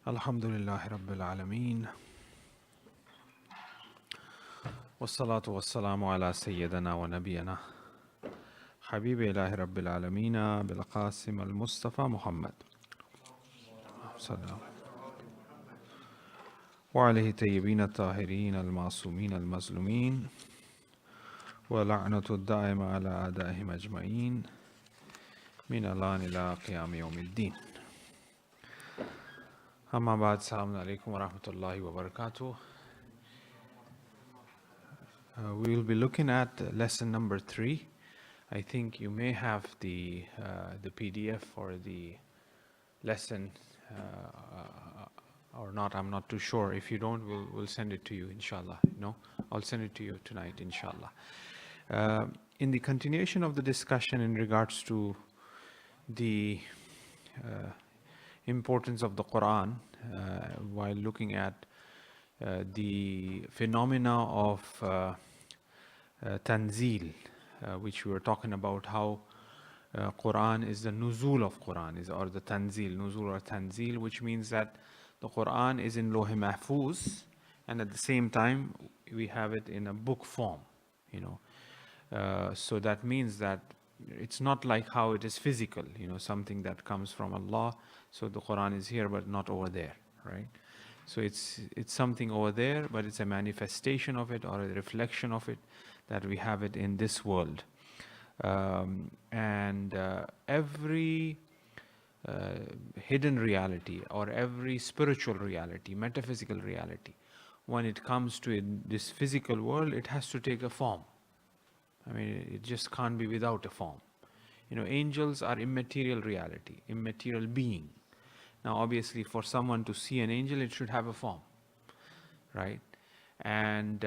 Alhamdulillahi Rabbil Alameen. Wassalatu wassalamu ala Sayyidina wa Nabiyana. Habibi Ilahi Rabbil Alameen bil Qasim al Mustafa Muhammad. Sallam. Wa alayhi tayyibin al tahirin al masumin al mazlumin. Wa la'natu da'ima ala adaihim ajma'in. Min alan ila qiyam yawmiddin. Amma ba'd, assalamu alaikum wa rahmatullahi wa barakatuh. We will be looking at lesson number 3. I think you may have the PDF for the lesson or not. I'm not too sure. If you don't, we'll send it to you, inshallah. No, I'll send it to you tonight, inshallah. In the continuation of the discussion in regards to the importance of the Quran, while looking at the phenomena of Tanzil, which we were talking about, how Quran is the nuzul of Quran, or the Tanzil, nuzul or Tanzil, which means that the Quran is in Lawh Mahfuz, and at the same time we have it in a book form, so that means that it's not like how it is physical, something that comes from Allah. So the Quran is here but not over there, right? So it's something over there, but it's a manifestation of it or a reflection of it, that we have it in this world. And every hidden reality or every spiritual reality, metaphysical reality, when it comes to this physical world, it has to take a form. I mean, it just can't be without a form. Angels are immaterial reality, immaterial being. Now, obviously, for someone to see an angel, it should have a form, right? And,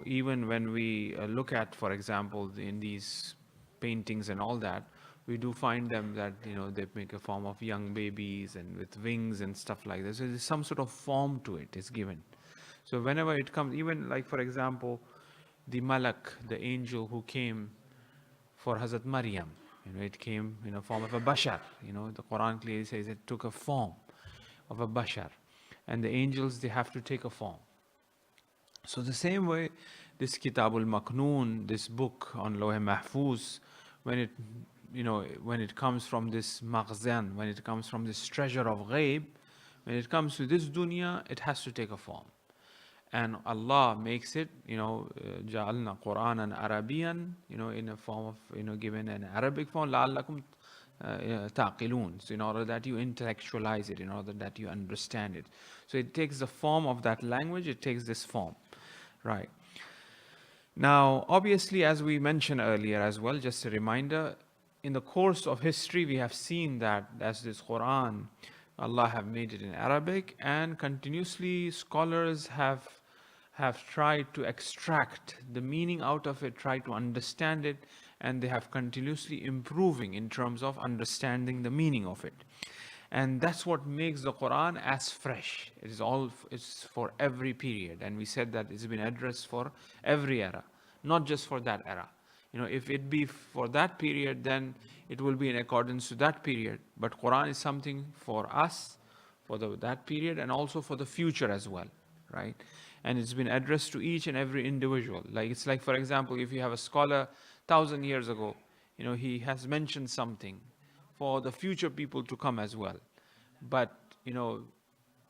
even when we look at, for example, in these paintings and all that, we do find them that, they make a form of young babies and with wings and stuff like that. So there's some sort of form to it is given. So whenever it comes, even like, for example, the Malak, the angel who came for Hazrat Maryam, it came in a form of a bashar. The Quran clearly says it took a form of a bashar. And the angels, they have to take a form. So the same way, this Kitabul Maknoon, this book on Lawh Mahfuz, when it comes from this maghzan, when it comes from this treasure of ghaib, when it comes to this dunya, it has to take a form. And Allah makes it, جَعَلْنَا قُرْآنًا عَرَبِيًّا, in a form of, given an Arabic form, لَعَلَّكُمْ تَعْقِلُونَ. So in order that you intellectualize it, in order that you understand it. So it takes the form of that language, it takes this form, right? Now, obviously, as we mentioned earlier as well, just a reminder, in the course of history, we have seen that as this Quran, Allah have made it in Arabic, and continuously scholars have tried to extract the meaning out of it, try to understand it, and they have continuously improving in terms of understanding the meaning of it. And that's what makes the Quran as fresh. It's for every period. And we said that it's been addressed for every era, not just for that era. If it be for that period, then it will be in accordance to that period. But Quran is something for us, for that period, and also for the future as well, right? And it's been addressed to each and every individual. It's like, for example, if you have a scholar 1,000 years ago, he has mentioned something for the future people to come as well. But,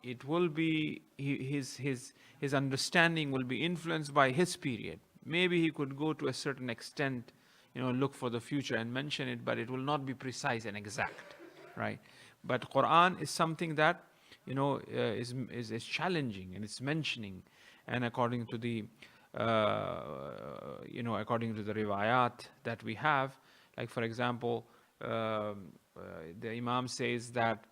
it will be, his understanding will be influenced by his period. Maybe he could go to a certain extent, look for the future and mention it, but it will not be precise and exact, right? But Quran is something that, is challenging, and it's mentioning, and according to the, according to the riwayat that we have, like for example, the Imam says that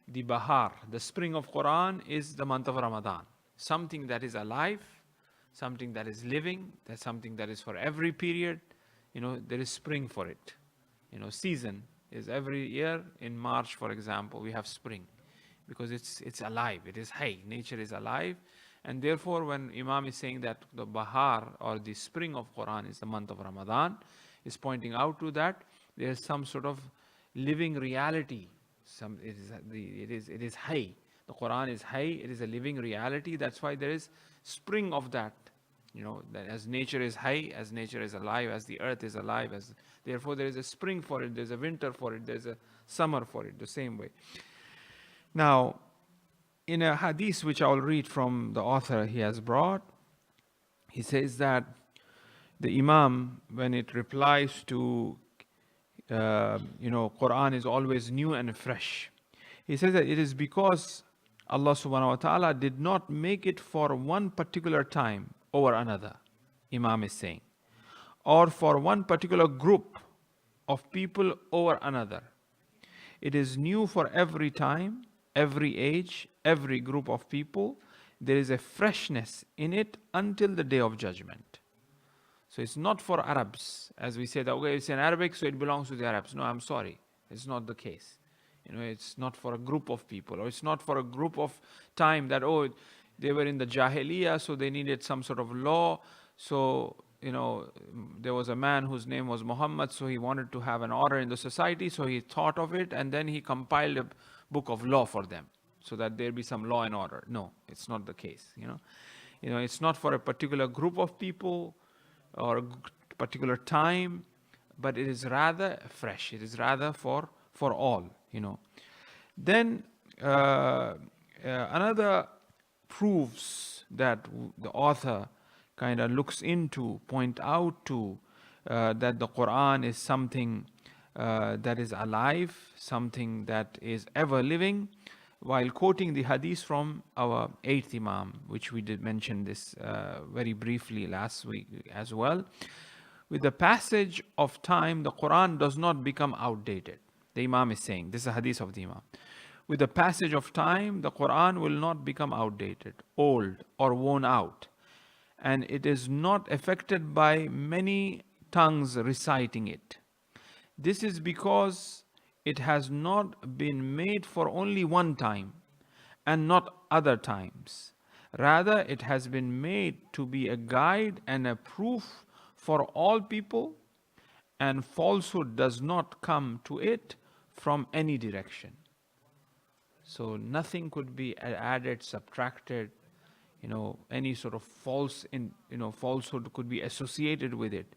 the Bahar, the spring of Quran, is the month of Ramadan. Something that is alive, something that is living, that's something that is for every period. There is spring for it. Season is every year in March, for example, we have spring, because it's alive. It is hay. Nature is alive, and therefore, when Imam is saying that the Bahar or the spring of Quran is the month of Ramadan, is pointing out to that there is some sort of living reality. It is hay. The Quran is Hayy, it is a living reality. That's why there is spring of that. That as nature is Hayy, as nature is alive, as the earth is alive, therefore there is a spring for it, there's a winter for it, there's a summer for it, the same way. Now, in a hadith which I'll read from the author he has brought, he says that the Imam, when it replies to, Quran is always new and fresh. He says that it is because Allah subhanahu wa ta'ala did not make it for one particular time over another, Imam is saying, or for one particular group of people over another. It is new for every time, every age, every group of people. There is a freshness in it until the day of judgment. So it's not for Arabs, as we say that, okay, it's in Arabic, so it belongs to the Arabs. No, I'm sorry, it's not the case. It's not for a group of people, or it's not for a group of time that, they were in the Jahiliyyah, so they needed some sort of law. So, there was a man whose name was Muhammad, so he wanted to have an order in the society, so he thought of it, and then he compiled a book of law for them, so that there be some law and order. No, it's not the case. It's not for a particular group of people or a particular time, but it is rather fresh. It is rather for all. Then another proofs that the author kind of looks into, point out to, that the Quran is something that is alive, something that is ever living, while quoting the hadith from our 8th Imam, which we did mention this very briefly last week as well. With the passage of time, the Quran does not become outdated. The Imam is saying, this is a hadith of the Imam. With the passage of time, the Quran will not become outdated, old, or worn out. And it is not affected by many tongues reciting it. This is because it has not been made for only one time and not other times. Rather, it has been made to be a guide and a proof for all people, and falsehood does not come to it from any direction. So nothing could be added, subtracted, any sort of falsehood could be associated with it.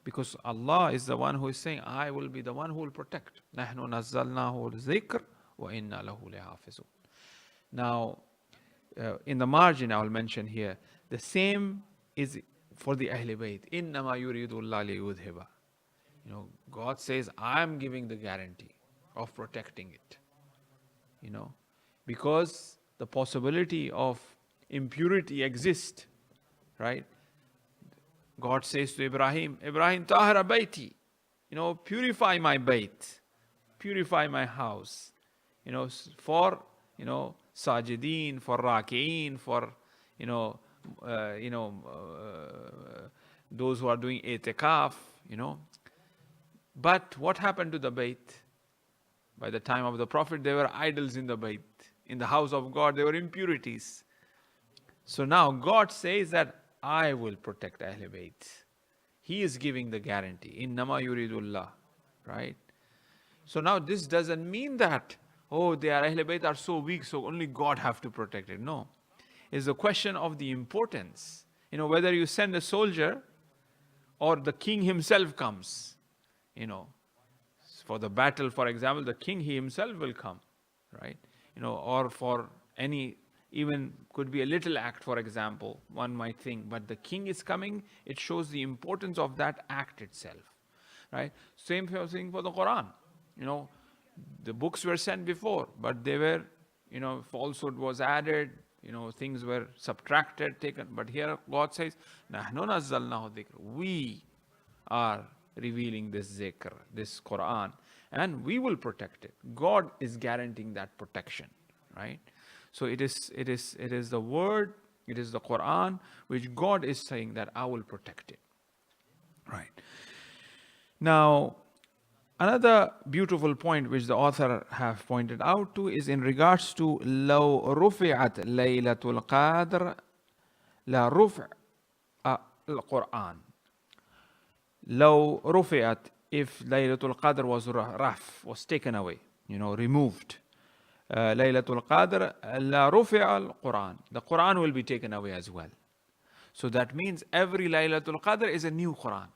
Because Allah is the one who is saying, I will be the one who will protect. نَحْنُ نَزَّلْنَاهُ الذِّكْرَ وَإِنَّا لَهُ لَحَافِظُونَ. Now, in the margin I will mention here, the same is for the Ahl Bayt. إِنَّمَا يُرِيدُ اللَّهُ لِيُذْهِبَ. God says, I am giving the guarantee of protecting it. Because the possibility of impurity exists, right? God says to Ibrahim, tahara bayti, purify my bayt, purify my house, for, sajideen, for raki'een, for, those who are doing itikaf, But what happened to the bayt? By the time of the Prophet, there were idols in the bayt. In the house of God, there were impurities. So now God says that I will protect Ahl Bayt. He is giving the guarantee. Innama yuridullah. Right? So now this doesn't mean that, their Ahl Bayt are so weak, so only God have to protect it. No. It's a question of the importance. Whether you send a soldier or the king himself comes. For the battle, for example, the king, he himself will come. Right? Or for any, even could be a little act, for example, one might think, but the king is coming, it shows the importance of that act itself, right? Same thing for the Quran. The books were sent before, but they were, falsehood was added, things were subtracted, taken. But here God says, نَحْنُ نَزَّلْنَاهُ الذِّكْرَ. We are revealing this zikr, this Quran, and we will protect it. God is guaranteeing that protection, right? So it is the word, it is the Quran, which God is saying that I will protect it, right? Now, another beautiful point which the author have pointed out to is in regards to لو رفعت ليلة القدر لرفع القرآن. لو رفعت, if Laylatul Qadr was taken away, removed, Laylatul Qadr, la rufi'a al-Quran. The Quran will be taken away as well. So that means every Laylatul Qadr is a new Quran.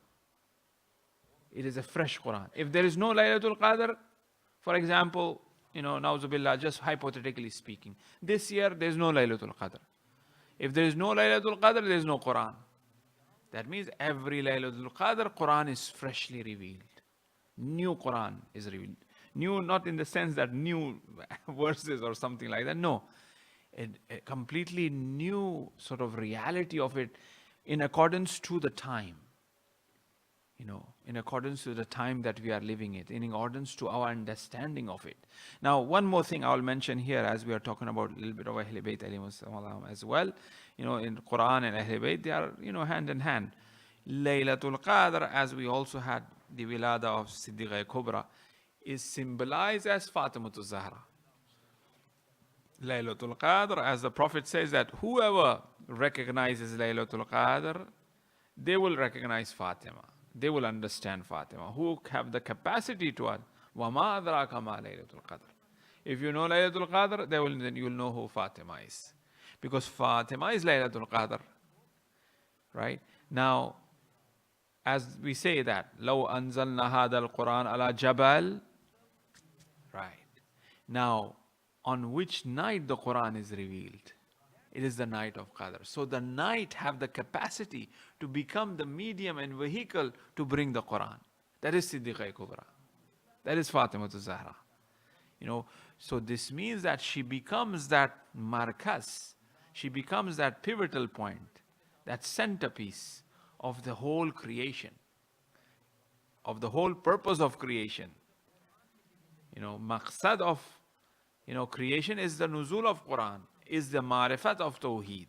It is a fresh Quran. If there is no Laylatul Qadr, for example, Nauzubillah, just hypothetically speaking, this year there is no Laylatul Qadr. If there is no Laylatul Qadr, there is no Quran. That means every Laylatul Qadr, Quran is freshly revealed. New Quran is revealed. New, not in the sense that new verses or something like that. No. A completely new sort of reality of it in accordance to the time. In accordance to the time that we are living it, in accordance to our understanding of it. Now, one more thing I will mention here as we are talking about a little bit of Ahl Bayt as well. In Quran and Ahl Bayt, they are, hand in hand. Laylatul Qadr, as we also had the Wilada of Siddiqa Kubra, is symbolized as Fatimatul Zahra. Laylatul Qadr, as the Prophet says that whoever recognizes Laylatul Qadr, they will recognize Fatima. They will understand Fatima. Who have the capacity to it. وَمَا أَدْرَاكَ مَا لَيْلَةُ الْقَدْرِ. If you know Laylatul Qadr, then you will know who Fatima is. Because Fatima is Laylatul Qadr. Right? Now, as we say that, لَوْ أَنزَلْنَا هَذَا الْقُرْآنَ عَلَى جَبَلٍ. Right. Now, on which night the Quran is revealed? It is the night of Qadr. So the night have the capacity to become the medium and vehicle to bring the Quran. That is Siddiqa Kubra. That is Fatimatul Zahra. So this means that she becomes that markas. She becomes that pivotal point, that centerpiece of the whole creation, of the whole purpose of creation. Maqsad of creation is the nuzul of Quran, is the marifat of Tawheed.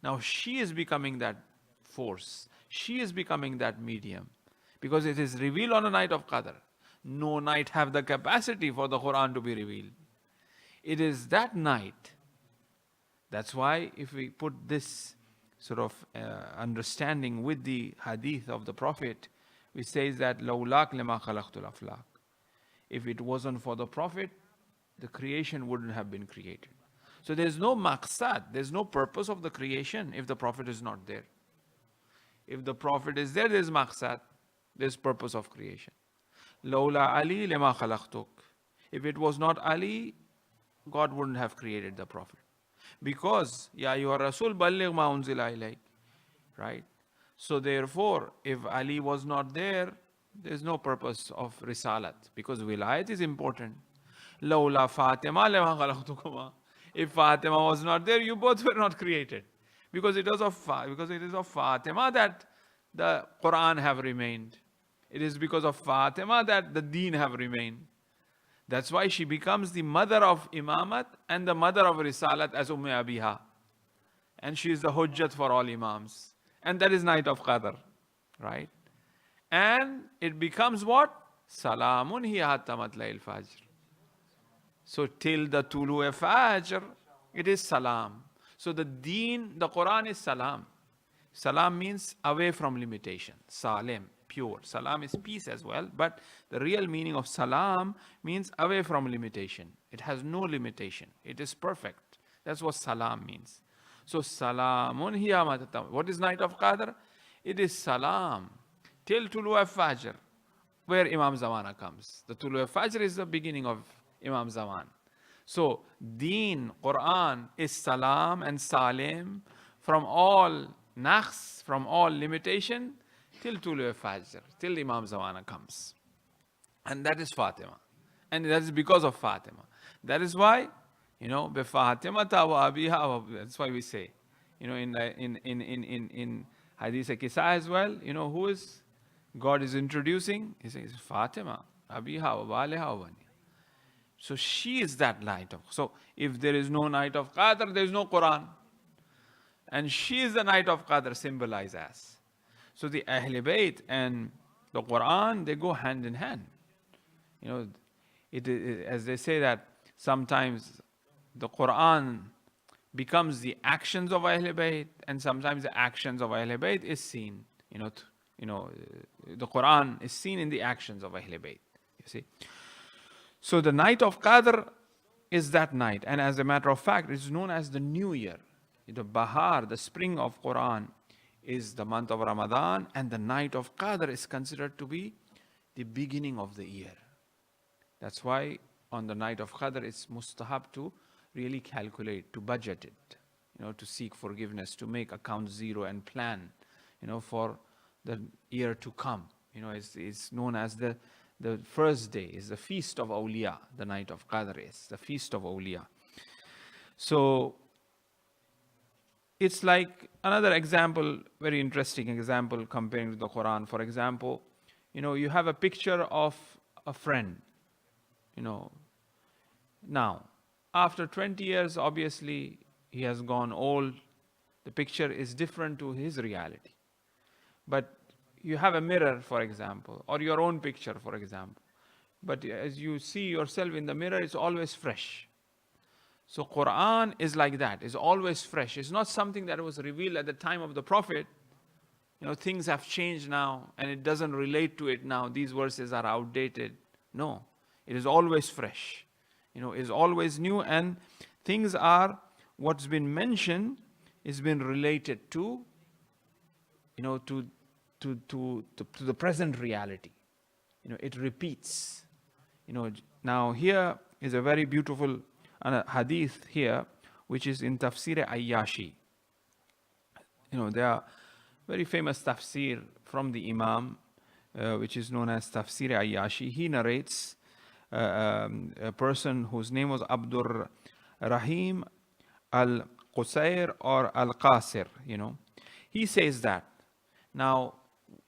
Now she is becoming that force. She is becoming that medium. Because it is revealed on the night of Qadr. No night have the capacity for the Quran to be revealed. It is that night. That's why if we put this sort of understanding with the hadith of the Prophet, we say that لَوْلَاكَ لِمَا خَلَقْتُ الْأَفْلَاقَ. If it wasn't for the Prophet, the creation wouldn't have been created. So there's no maqsad, there's no purpose of the creation if the Prophet is not there. If the Prophet is there, there's maqsad, there's purpose of creation. Lawla Ali lima khalaqtuk. If it was not Ali, God wouldn't have created the Prophet. Because, Ya ayyuhar Rasul balligh ma unzila ilayk. Right? So therefore, if Ali was not there, there's no purpose of risalat. Because wilayat is important. Lawla Fatima lima khalaqtukuma. If Fatima was not there, you both were not created. Because it is of Fatima that the Quran have remained. It is because of Fatima that the deen have remained. That's why she becomes the mother of Imamat and the mother of Risalat as Abiha. And she is the Hujjat for all Imams. And that is night of Qadr. Right? And it becomes what? Salamun hiya hatta matla'il fajr. So till the Tulu Fajr, it is salam. So the deen, the Quran is salam. Salam means away from limitation. Salim, pure. Salam is peace as well. But the real meaning of salam means away from limitation. It has no limitation. It is perfect. That's what salam means. So salamun hiya matata. What is night of Qadr? It is salam. Till Tulu Fajr, where Imam Zamana comes. The Tulu Fajr is the beginning of Imam Zaman. So, Deen, Quran is salam and salim from all naqs, from all limitation, till Tulu Fajr, till Imam Zamana comes. And that is Fatima. And that is because of Fatima. That is why, be Fatima ta wa abiha. That's why we say, in Hadith Kisa as well, who is God is introducing? He says Fatima, abiha wa baliha wa bani. So she is that night of. So if there is no night of Qadr, there is no Quran. And she is the night of Qadr symbolized as. So the Ahl Bayt and the Quran, they go hand in hand. As they say that sometimes the Quran becomes the actions of Ahl Bayt, and sometimes the actions of Ahl Bayt is seen. The Quran is seen in the actions of Ahl Bayt. You see. So the night of Qadr is that night. And as a matter of fact, it is known as the New Year. The Bahar, the spring of Quran, is the month of Ramadan, and the night of Qadr is considered to be the beginning of the year. That's why on the night of Qadr, it's mustahab to really calculate, to budget it, to seek forgiveness, to make account zero and plan, for the year to come. It's known as the first day, is the feast of awliya. The night of Qadr is the feast of awliya. So it's like another example, very interesting example comparing to the Quran. For example, you have a picture of a friend, Now, after 20 years, obviously, he has gone old. The picture is different to his reality. But you have a mirror, for example, or your own picture, for example. But as you see yourself in the mirror, it's always fresh. So Quran is like that, it's always fresh. It's not something that was revealed at the time of the Prophet. Things have changed now and it doesn't relate to it now. These verses are outdated. No, it is always fresh. It is always new, and things are, what's been mentioned is been related to, to the present reality. It repeats. Now here is a very beautiful hadith here, which is in Tafsir Ayyashi. There are very famous tafsir from the Imam, which is known as Tafsir Ayyashi. He narrates a person whose name was Abdur Rahim al-Qusayr or al-Qasir. He says that. Now,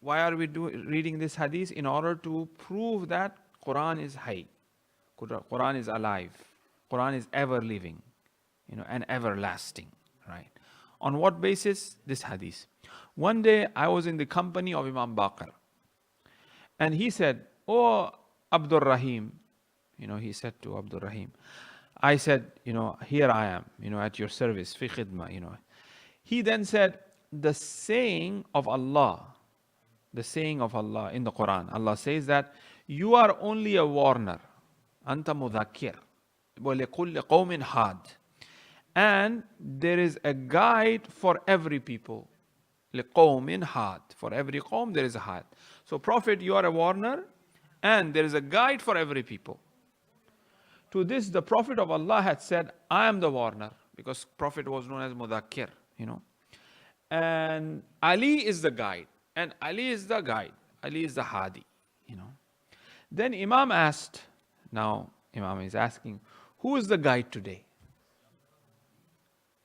why are we reading this hadith? In order to prove that Quran is hayy, Quran is alive, Quran is ever living, and everlasting, right? On what basis? This hadith. One day I was in the company of Imam Baqir, and he said, "Oh, Abdur Rahim," he said to Abdur Rahim. I said, "Here I am, at your service, fi khidma." He then said, the saying of Allah in the Quran, Allah says that you are only a warner, anta mudhakkir, wa likulli qawmin had, and there is a guide for every people. Liqawmin had, for every qawm there is a had. So Prophet, you are a warner, and there is a guide for every people. To this, the Prophet of Allah had said, I am the warner, because Prophet was known as Mudhakkir, and Ali is the guide, and Ali is the guide, Ali is the Hadi, Then Imam asked, now Imam is asking, who is the guide today?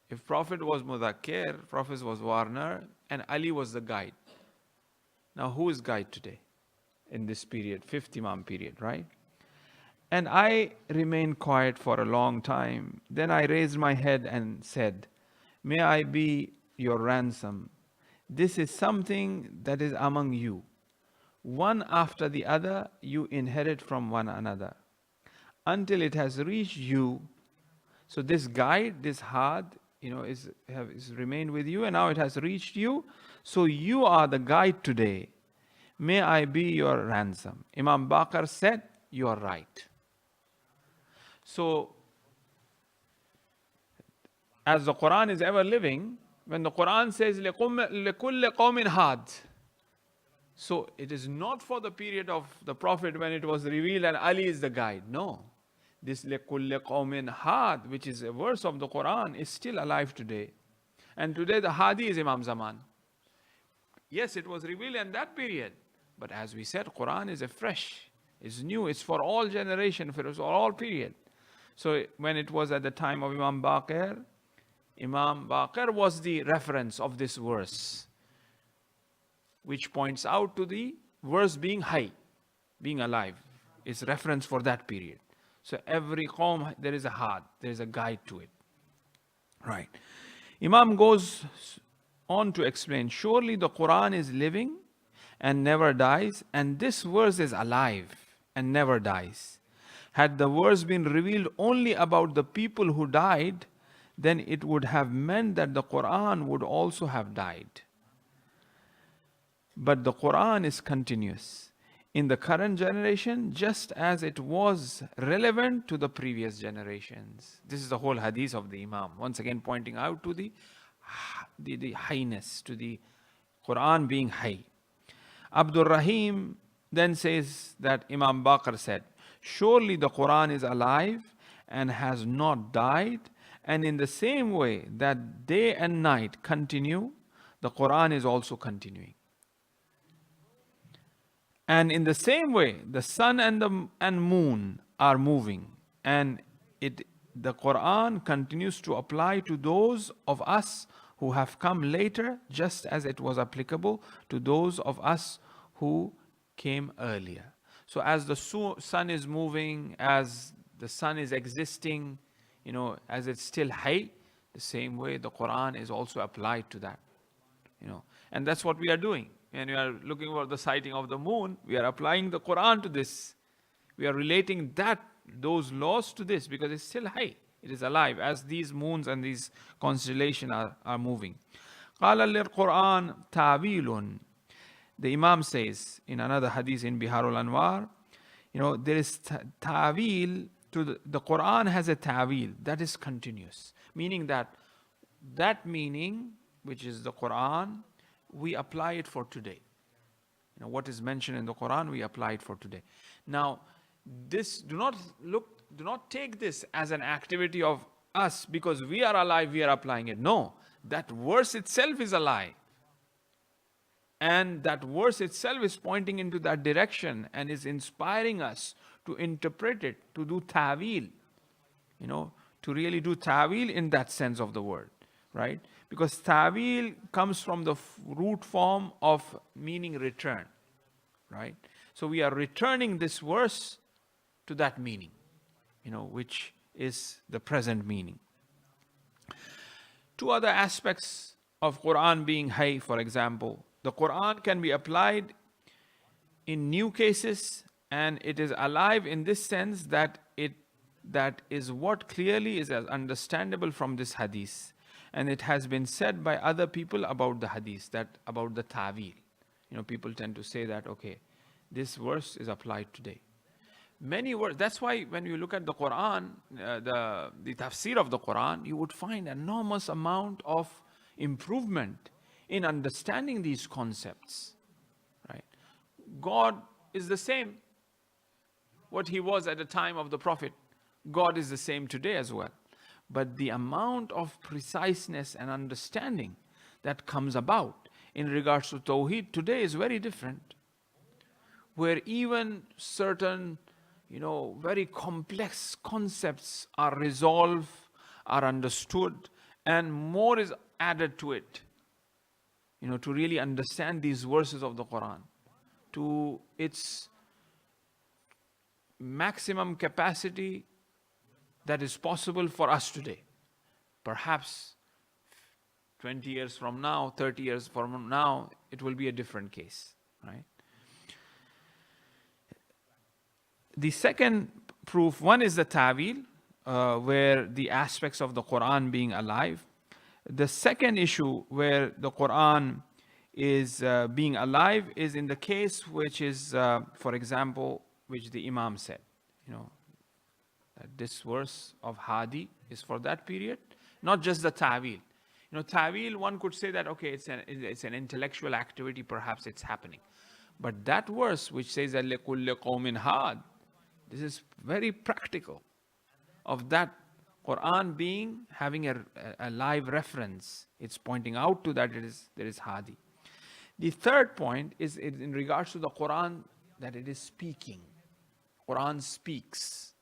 If Prophet was Mudhakkir, Prophet was warner, and Ali was the guide. Now who is guide today? In this period, 5th Imam period, right? And I remained quiet for a long time. Then I raised my head and said, may I be your ransom? This is something that is among you. One after the other, you inherit from one another, until it has reached you. So this guide, this had, is remained with you, and now it has reached you. So you are the guide today. May I be your ransom? Imam Baqir said, you are right. So, as the Quran is ever living, when the Quran says, لِكُلِّ قَوْمٍ had, so it is not for the period of the Prophet when it was revealed and Ali is the guide. No. This لِكُلِّ قَوْمٍ had, which is a verse of the Quran, is still alive today. And today the Hadi is Imam Zaman. Yes, it was revealed in that period. But as we said, Quran is fresh, it's new, it's for all generation, for all period. So when it was at the time of Imam Baqir was the reference of this verse, which points out to the verse being hayy, being alive. It's reference for that period. So every qawm, there is a had, there is a guide to it. Right. Imam goes on to explain, surely the Quran is living and never dies, and this verse is alive and never dies. Had the verse been revealed only about the people who died, then it would have meant that the Quran would also have died. But the Quran is continuous. in the current generation just as it was relevant to the previous generations. This is the whole hadith of the Imam. Once again pointing out to the highness, to the Quran being high. Abdul Rahim then says that Imam Baqir said, surely the Quran is alive and has not died, and in the same way that day and night continue, the Quran is also continuing. And in the same way, the sun and moon are moving, and the Quran continues to apply to those of us who have come later, just as it was applicable to those of us who came earlier. So as the sun is moving, as the sun is existing, as it's still high, the same way the Quran is also applied to that. And that's what we are doing. When we are looking for the sighting of the moon, we are applying the Quran to this. We are relating those laws to this because it's still high. It is alive as these moons and these constellations are moving. قَالَ لِلْقُرْآنِ تَعْوِيلٌ. The Imam says in another hadith in Biharul Anwar, there is ta'wil to the Quran has a ta'wil that is continuous. Meaning that meaning, which is the Quran, we apply it for today. What is mentioned in the Quran, we apply it for today. Now, this do not take this as an activity of us because we are alive, we are applying it. No, that verse itself is alive. And that verse itself is pointing into that direction and is inspiring us to interpret it, to do ta'wil, to really do ta'wil in that sense of the word, right? Because ta'wil comes from the root form of meaning return, right? So we are returning this verse to that meaning, which is the present meaning. Two other aspects of Quran being high, for example, the Quran can be applied in new cases, and it is alive in this sense that is what clearly is understandable from this hadith. And it has been said by other people about the hadith, about the ta'wil. People tend to say that, okay, this verse is applied today. Many words, that's why when you look at the Quran, the tafsir of the Quran, you would find enormous amount of improvement in understanding these concepts, right? God is the same. What he was at the time of the Prophet, God is the same today as well. But the amount of preciseness and understanding that comes about in regards to Tawheed today is very different. Where even certain, very complex concepts are resolved, are understood, and more is added to it. To really understand these verses of the Quran to its maximum capacity that is possible for us today. Perhaps 20 years from now, 30 years from now, it will be a different case, right? The second proof, one is the ta'wil, where the aspects of the Quran being alive. The second issue where the Quran is being alive is in the case which is, for example, which the Imam said, that this verse of Hadi is for that period, not just the ta'wil. Ta'wil, one could say that, okay, it's an intellectual activity, perhaps it's happening. But that verse which says that لِكُلِّ قَوْمٍ هَادٍ, this is very practical of that Quran having a live reference. It's pointing out to that there is Hadi. The third point is in regards to the Quran, that it is speaking. Quran speaks.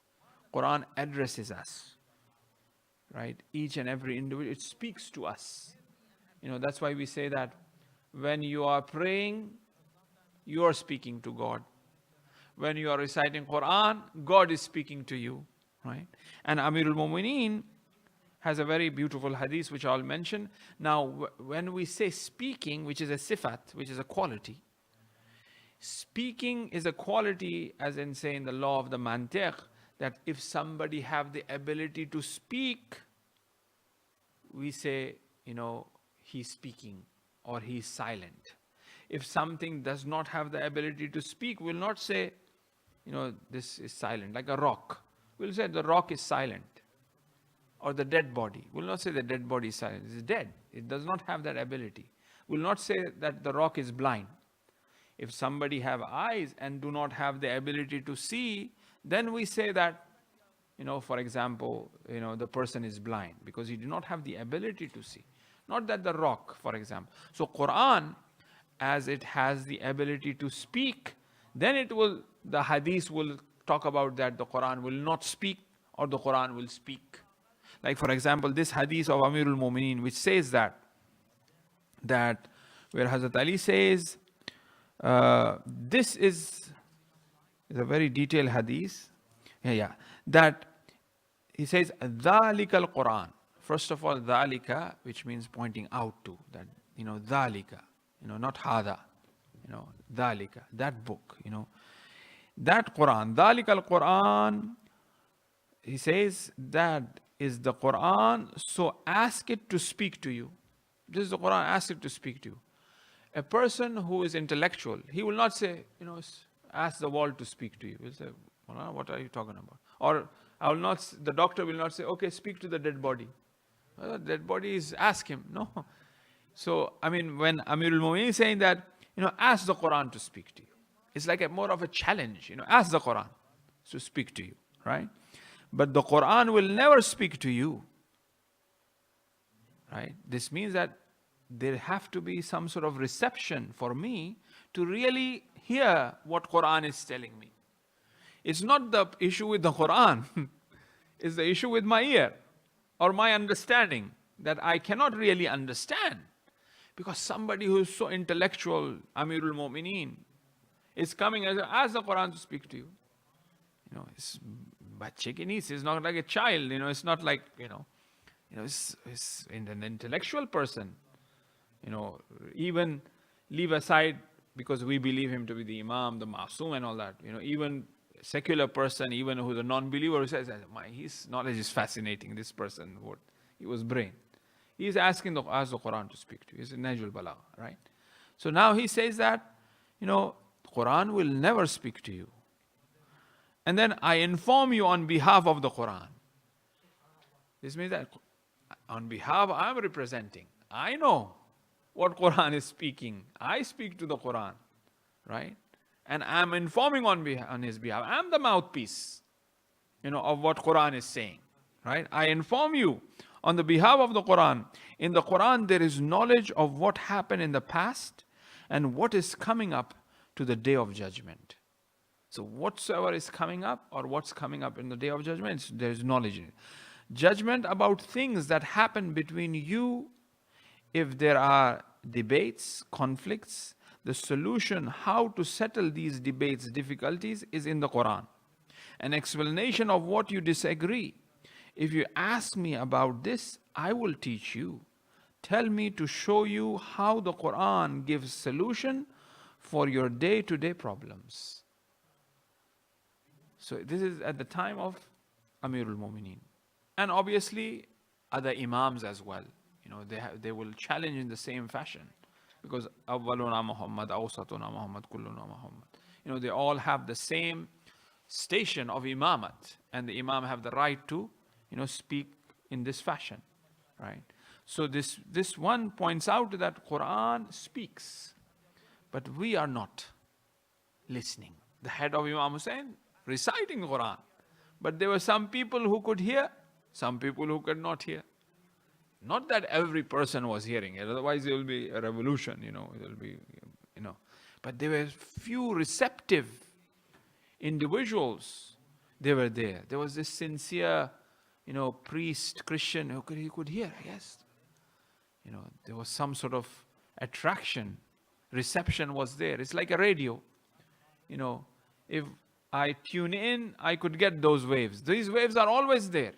Quran addresses us. Right? Each and every individual, it speaks to us. That's why we say that when you are praying, you are speaking to God. When you are reciting Quran, God is speaking to you. Right? And Amirul Mu'mineen has a very beautiful hadith which I'll mention. Now, when we say speaking, which is a sifat, which is a quality, speaking is a quality, as in saying the law of the mantiq, that if somebody have the ability to speak, we say, he's speaking or he's silent. If something does not have the ability to speak, we'll not say, this is silent, like a rock. We'll say the rock is silent. Or the dead body. We'll not say the dead body is silent. It's dead. It does not have that ability. We'll not say that the rock is blind. If somebody have eyes and do not have the ability to see, then we say that, for example, the person is blind because he do not have the ability to see. Not that the rock, for example. So Quran, as it has the ability to speak, then the hadith will talk about that the Quran will not speak or the Quran will speak. Like for example, this hadith of Amirul Mu'mineen, which says that where Hazrat Ali says, this is a very detailed hadith. That he says, ذَلِكَ الْقُرْآنِ. First of all, ذَلِكَ, which means pointing out to, that, ذَلِكَ, not hada, ذَلِكَ, that book, that Quran, ذَلِكَ الْقُرْآنِ, he says, that is the Quran, so ask it to speak to you. This is the Quran, ask it to speak to you. A person who is intellectual, he will not say, ask the wall to speak to you. He'll say, what are you talking about? Or the doctor will not say, okay, speak to the dead body. Well, dead body is, ask him. No. So, when Amirul Mu'mineen is saying that, ask the Quran to speak to you. It's like more of a challenge, ask the Quran to speak to you, right? But the Quran will never speak to you, right? This means that there have to be some sort of reception for me to really hear what Quran is telling me. It's not the issue with the Quran. It's the issue with my ear or my understanding that I cannot really understand. Because somebody who is so intellectual, Amirul Mu'mineen, is coming and ask the Quran to speak to you. It's it's not like a child, it's not like, it's an intellectual person. Even leave aside, because we believe him to be the Imam, the Masoom and all that, even secular person, even who's a non-believer, who says, his knowledge is fascinating, this person, he was brain. He is asking ask the Quran to speak to you. He's a Najul Balagha, right? So now he says that, Quran will never speak to you. And then I inform you on behalf of the Quran. This means that on behalf I'm representing. I know what Quran is speaking. I speak to the Quran, right? And I'm informing on his behalf. I'm the mouthpiece, of what Quran is saying, right? I inform you on the behalf of the Quran. In the Quran, there is knowledge of what happened in the past and what is coming up to the day of judgment. So whatsoever is coming up or what's coming up in the day of judgment, there is knowledge in it. Judgment about things that happen between you, if there are debates, conflicts, the solution how to settle these debates, difficulties is in the Quran. An explanation of what you disagree. If you ask me about this, I will teach you. Tell me to show you how the Quran gives solution for your day-to-day problems. So this is at the time of Amirul Mu'mineen. And obviously other Imams as well. They will challenge in the same fashion. Because Awwaluna Muhammad, Awsatuna Muhammad, Kulluna Muhammad. They all have the same station of Imamat. And the Imam have the right to, speak in this fashion. Right? So this one points out that Quran speaks. But we are not listening. The head of Imam Hussain reciting the Quran. But there were some people who could hear, some people who could not hear. Not that every person was hearing it, otherwise there will be a revolution, it will be, But there were few receptive individuals, they were there. There was this sincere, priest, Christian, who could hear, yes. There was some sort of attraction, reception was there. It's like a radio. If I tune in, I could get those waves. These waves are always there.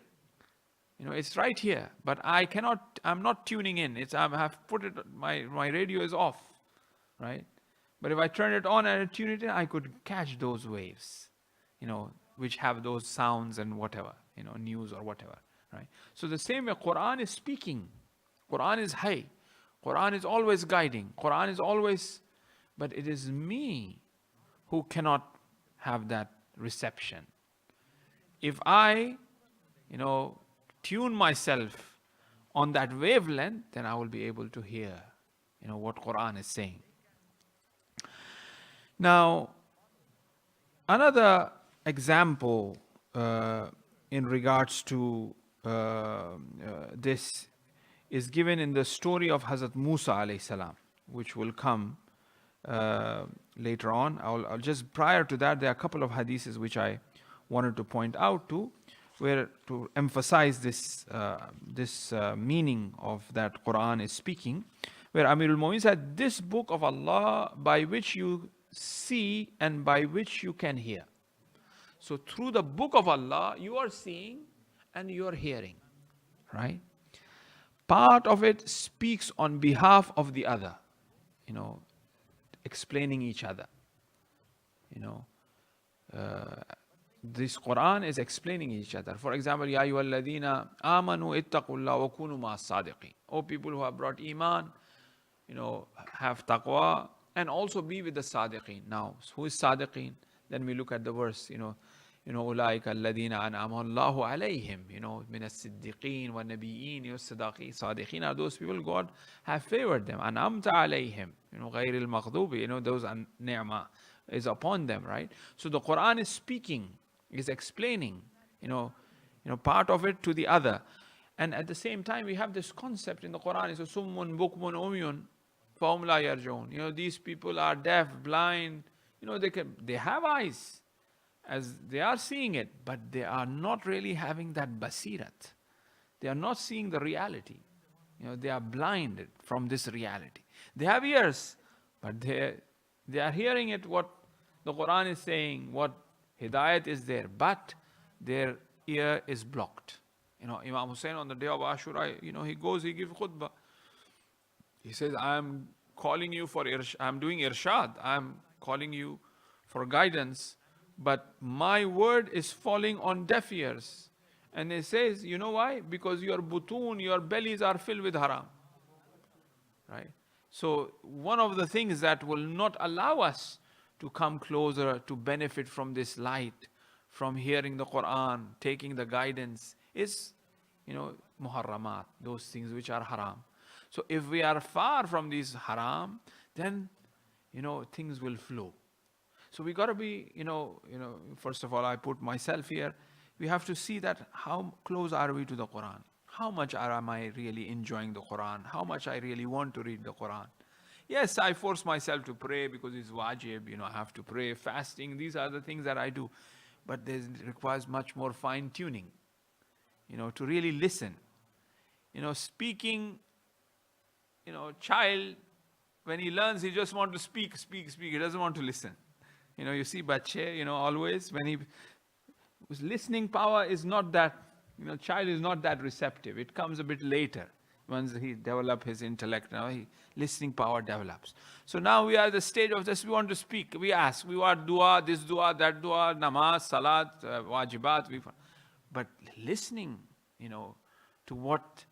It's right here, but I'm not tuning in. I have put it, my radio is off, right? But if I turn it on and tune it in, I could catch those waves, which have those sounds and whatever, news or whatever, right? So the same way, Quran is speaking. Quran is high. Quran is always guiding. Quran is always but it is me who cannot have that reception. If I, tune myself on that wavelength, then I will be able to hear, what Quran is saying. Now, another example in regards to this is given in the story of Hazrat Musa alayhi salam, which will come later on. I'll just, prior to that, there are a couple of hadiths which I wanted to point out to, where to emphasize this meaning of that Quran is speaking, where Amirul Mu'minin said, this book of Allah by which you see and by which you can hear. So through the book of Allah, you are seeing and you are hearing, right? Part of it speaks on behalf of the other, explaining each other. This Quran is explaining each other. For example, Ya ayyuhalladhina amanu ittaqullaha wa kunu ma'as sadiqin. O people who have brought iman, have taqwa and also be with the sadiqin. Now, who is sadiqin? Then we look at the verse, أولئك الذين أنعم الله عليهم, من الصديقين والنبيين والصادقين are those people God have favored them. أنعمت عليهم, غير المغضوب, those ni'mah is upon them, right? So the Quran is speaking, is explaining, part of it to the other. And at the same time, we have this concept in the Quran, it's a summun bukmun umyun fahum la yarjun. These people are deaf, blind, they have eyes, as they are seeing it, but they are not really having that basirat. They are not seeing the reality. They are blinded from this reality. They have ears, but they are hearing it, what the Quran is saying, what hidayat is there, but their ear is blocked. Imam Hussein on the day of Ashura, he goes, he gives khutbah. He says, I am calling you for I am doing irshad. I am calling you for guidance, but my word is falling on deaf ears. And he says, you know why? Because your butun, your bellies are filled with haram. Right? So one of the things that will not allow us to come closer, to benefit from this light, from hearing the Quran, taking the guidance, is, muharramat, those things which are haram. So if we are far from these haram, then, things will flow. So we got to be, first of all, I put myself here. We have to see that how close are we to the Quran? How much am I really enjoying the Quran? How much I really want to read the Quran? Yes, I force myself to pray because it's wajib, I have to pray, fasting, these are the things that I do. But it requires much more fine tuning, to really listen. Speaking, child, when he learns, he just wants to speak. He doesn't want to listen. You see bache, always when listening power is not that, child is not that receptive. It comes a bit later. Once he develops his intellect, listening power develops. So now we are at the stage of just, we want to speak. We ask, we want dua, this dua, that dua, namaz, salat, wajibat. But listening, to what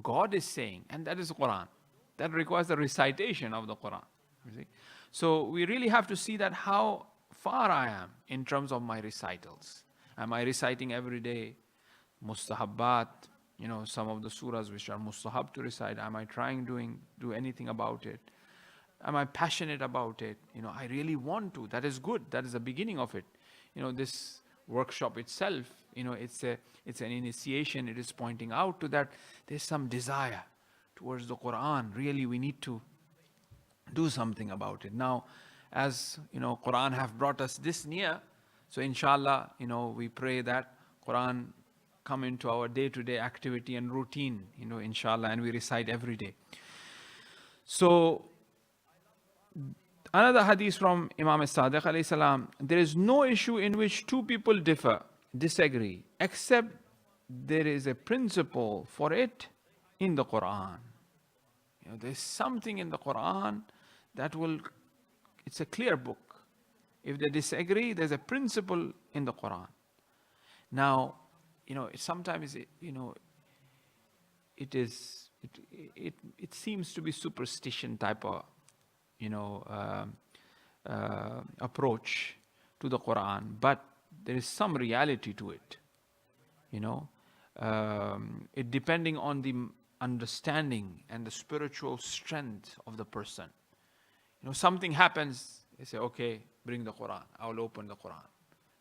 God is saying, and that is the Quran. That requires the recitation of the Quran. You see? So we really have to see that how far I am in terms of my recitals. Am I reciting every day? Mustahabbat, some of the surahs which are mustahab to recite. Am I trying do anything about it? Am I passionate about it? I really want to. That is good. That is the beginning of it. This workshop itself, it's an initiation. It is pointing out to that there's some desire towards the Quran. Really, we need to do something about it. Now, as Quran have brought us this near, so inshallah, we pray that Quran come into our day-to-day activity and routine, inshallah, and we recite every day. So, another hadith from Imam Sadiq alayhi salam, there is no issue in which two people disagree, except there is a principle for it in the Quran. There's something in the Quran that it's a clear book. If they disagree, there's a principle in the Quran. Now, sometimes, it seems to be superstition type of, approach to the Quran, but there is some reality to it. You know, it depending on the understanding and the spiritual strength of the person. You know, something happens, they say, okay, bring the Quran. I'll open the Quran.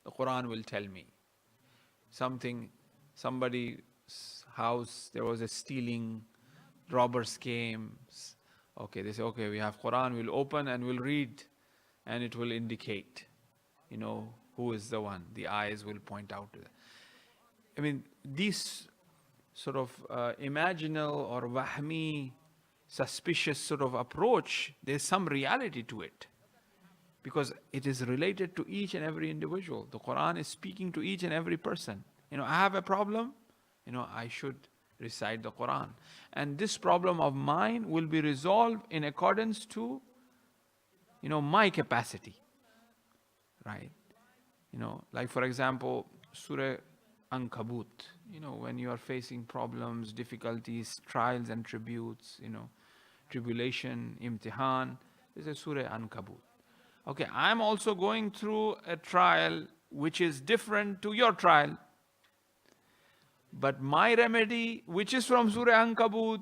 The Quran will tell me. Somebody's house, there was a stealing, robbers came. Okay, they say, okay, we have Quran, we'll open and we'll read, and it will indicate, you know, who is the one. The eyes will point out to that. I mean, these sort of imaginal or wahmi, suspicious sort of approach, there's some reality to it. Because it is related to each and every individual. The Quran is speaking to each and every person. You know, I have a problem, you know, I should recite the Quran. And this problem of mine will be resolved in accordance to, you know, my capacity. Right? You know, like for example, Surah Ankabut, you know, when you are facing problems, difficulties, trials and tributes, you know, tribulation, imtihan, this is Surah Ankabut. Okay, I'm also going through a trial which is different to your trial. But my remedy, which is from Surah Ankabut,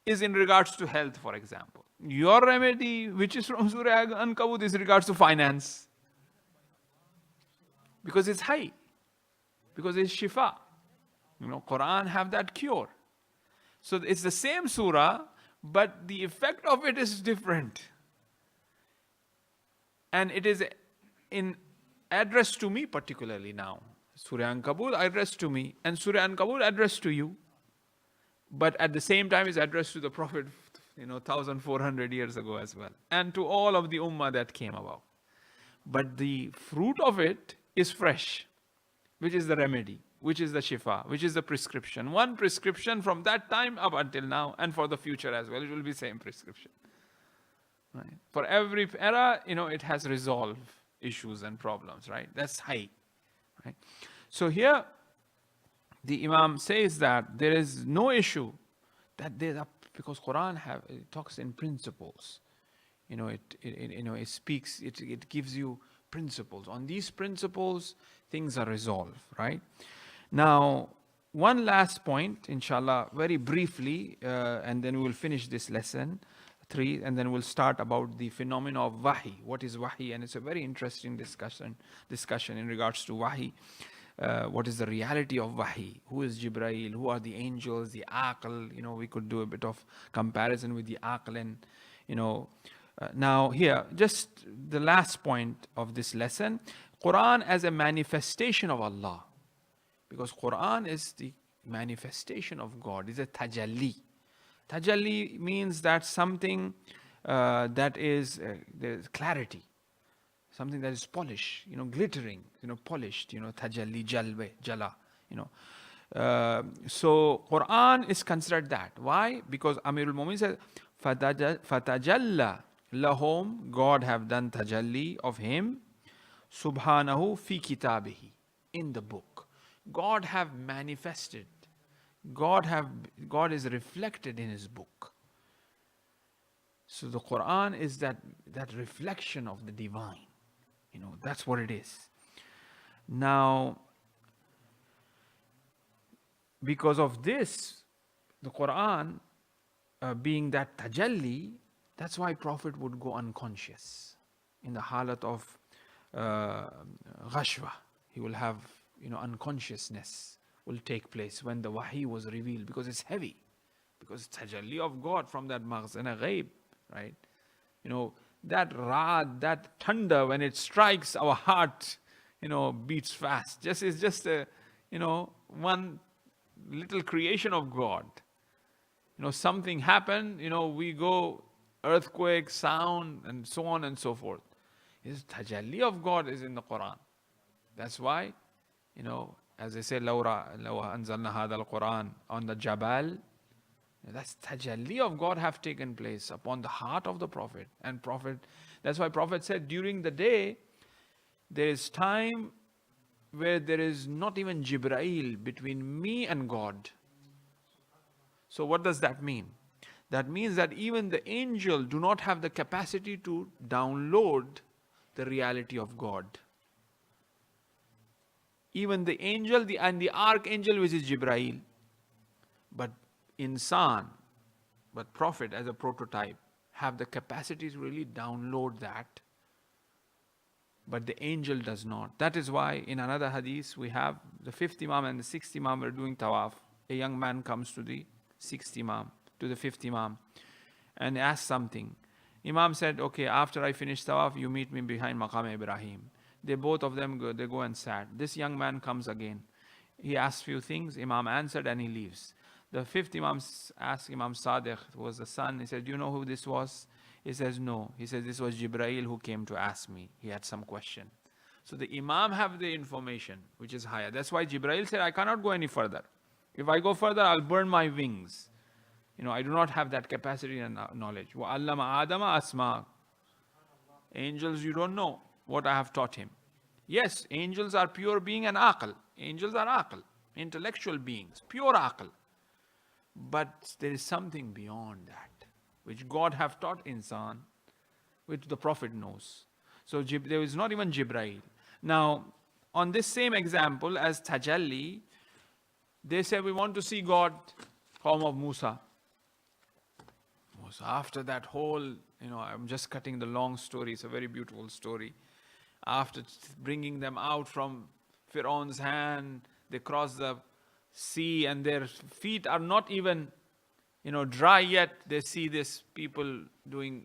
is in regards to health, for example. Your remedy, which is from Surah Ankabut, is in regards to finance. Because it's high. Because it's shifa. You know, Quran have that cure. So it's the same surah, but the effect of it is different. And it is in addressed to me particularly now. Surah Ankabut addressed to me, and Surah Ankabut addressed to you. But at the same time is addressed to the Prophet, you know, 1,400 years ago as well. And to all of the ummah that came about. But the fruit of it is fresh, which is the remedy, which is the shifa, which is the prescription. One prescription from that time up until now, and for the future as well, it will be same prescription. Right? For every era, you know, it has resolved issues and problems, right? That's high. Right? So here, the Imam says that there is no issue that there are, because Quran it talks in principles. You know, it speaks, it gives you principles. On these principles, things are resolved, right? Now, one last point, inshallah, very briefly, and then we will finish this lesson 3, and then we'll start about the phenomena of wahi. What is wahi? And it's a very interesting discussion in regards to wahi. What is the reality of wahi? Who is Jibreel? Who are the angels? The aql? You know, we could do a bit of comparison with the aql. And, you know, now here, just the last point of this lesson, Quran as a manifestation of Allah. Because Quran is the manifestation of God. It's a tajalli. Tajalli means that something that is, there's clarity. Something that is polished, you know, glittering, you know, polished, you know, tajalli, jalwe, jala, you know. So Quran is considered that. Why? Because Amirul Mu'minin says, Fatajalla lahum, God have done tajalli of him, subhanahu fi kitabihi, in the book. God have manifested. God is reflected in his book. So the Quran is that reflection of the divine. You know, that's what it is. Now, because of this, the Quran being that tajalli, that's why Prophet would go unconscious in the halat of ghashwa. He will have, you know, unconsciousness will take place when the wahi was revealed, because it's heavy, because it's tajalli of God from that maghzana ghaib, right? You know, that rad, that thunder, when it strikes our heart, you know, beats fast. It's just a, you know, one little creation of God. You know, something happened, you know, we go earthquake, sound, and so on and so forth. It's tajalli of God is in the Quran. That's why, you know, as they say, لو أنزلنا هذا القرآن on the Jabal, that's tajalli of God have taken place upon the heart of the Prophet. And Prophet, that's why Prophet said, during the day, there is time where there is not even Jibreel between me and God. So what does that mean? That means that even the angel do not have the capacity to download the reality of God. Even the angel and the archangel, which is Jibrail, but insan, but prophet as a prototype, have the capacity to really download that. But the angel does not. That is why in another hadith we have the fifth Imam and the sixth Imam were doing tawaf. A young man comes to the sixth Imam, to the fifth Imam, and asks something. Imam said, okay, after I finish tawaf, you meet me behind Maqam Ibrahim. They both of them go, they go and sat. This young man comes again. He asks few things, Imam answered, and he leaves. The fifth Imam asked Imam Sadiq, who was the son, he said, do you know who this was? He says, no. He says, this was Jibrail who came to ask me. He had some question. So the Imam have the information, which is higher. That's why Jibrail said, I cannot go any further. If I go further, I'll burn my wings. I do not have that capacity and knowledge. وَعَلَّمَ آدَمَ أَسْمَاءَ. Angels, you don't know what I have taught him. Yes, angels are pure being and aql. Angels are aql, intellectual beings, pure aql. But there is something beyond that, which God have taught insan, which the Prophet knows. So there is not even Jibrail. Now, on this same example as Tajalli, they say we want to see God, Qawm of Musa. So after that whole, I'm just cutting the long story, it's a very beautiful story. After bringing them out from Pharaoh's hand, they cross the sea and their feet are not even, dry yet. They see this people doing,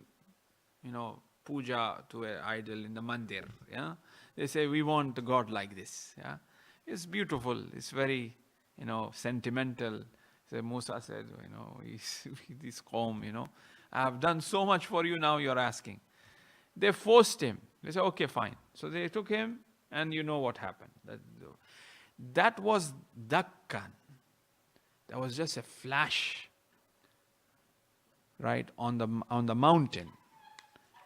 puja to an idol in the mandir. Yeah, they say we want a God like this. Yeah, it's beautiful. It's very, sentimental. So Musa said, this Qawm, I have done so much for you, now you're asking. They forced him. They said, okay, fine. So they took him, and you know what happened. That was Dakkan. That was just a flash, right, on the mountain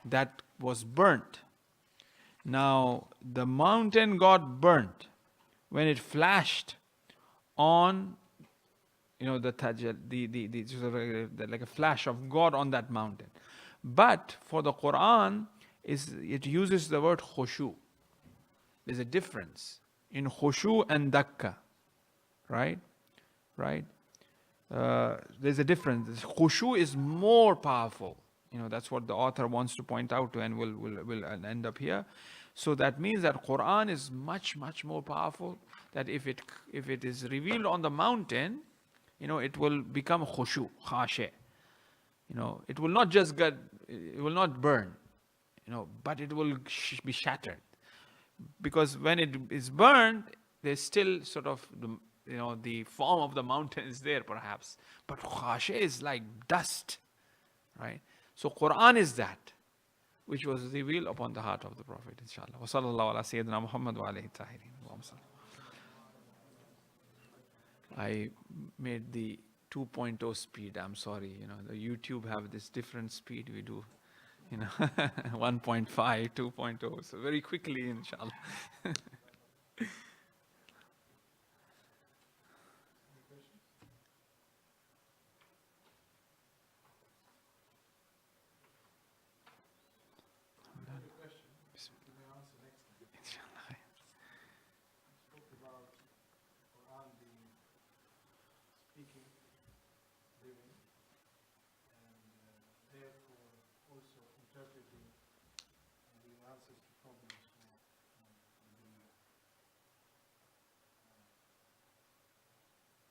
that was burnt. Now, the mountain got burnt when it flashed on the tajal, like a flash of God on that mountain. But for the Quran, it uses the word khushu. There's a difference in khushu and dakka, right? There's a difference. Khushu is more powerful. That's what the author wants to point out to, and we'll end up here. So that means that Quran is much, much more powerful. That if it is revealed on the mountain, it will become khushu, khashe. It will not just it will not burn, but it will be shattered. Because when it is burned, there's still sort of, the form of the mountain is there perhaps. But khashe is like dust, right? So Quran is that, which was revealed upon the heart of the Prophet, inshallah. Wa sallallahu ala Sayyidina Muhammad wa alayhi tahirin. I made the 2.0 speed. I'm sorry. The YouTube have this different speed. We do, 1.5, 2.0. So very quickly, inshallah.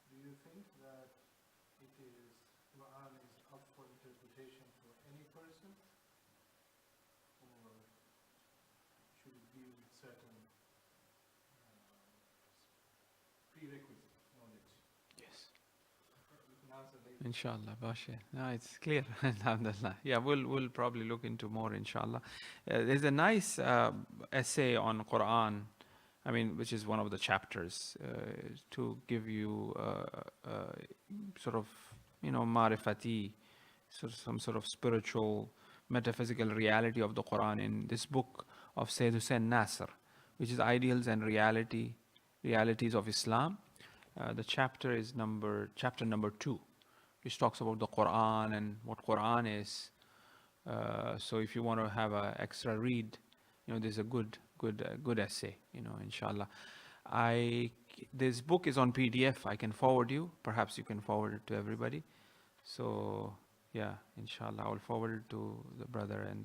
Do you think that Quran is up for interpretation for any person, or should it be with certain prerequisite knowledge? Yes. You can answer later. Inshallah, Bashir. No, it's clear. Alhamdulillah. Yeah, we'll probably look into more, inshallah. There's a nice essay on Quran, which is one of the chapters, to give you sort of, marifati, some sort of spiritual, metaphysical reality of the Quran in this book of Sayyid Hussein Nasr, which is Ideals and Realities of Islam. The chapter is chapter number 2, which talks about the Quran and what Quran is. So if you want to have an extra read, There's a good essay, inshallah. This book is on PDF. I can forward you. Perhaps you can forward it to everybody. So, yeah, inshallah, I'll forward it to the brother, and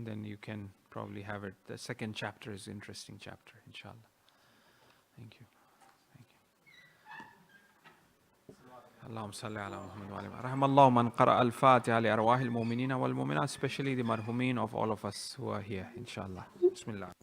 then you can probably have it. The second chapter is an interesting chapter, inshallah. Thank you. اللهم صل على محمد وعلى آله. رحم الله من قرأ الفاتحة لأرواح المؤمنين والمؤمنات, especially the marhumin of all of us who are here, inshallah. Bismillah.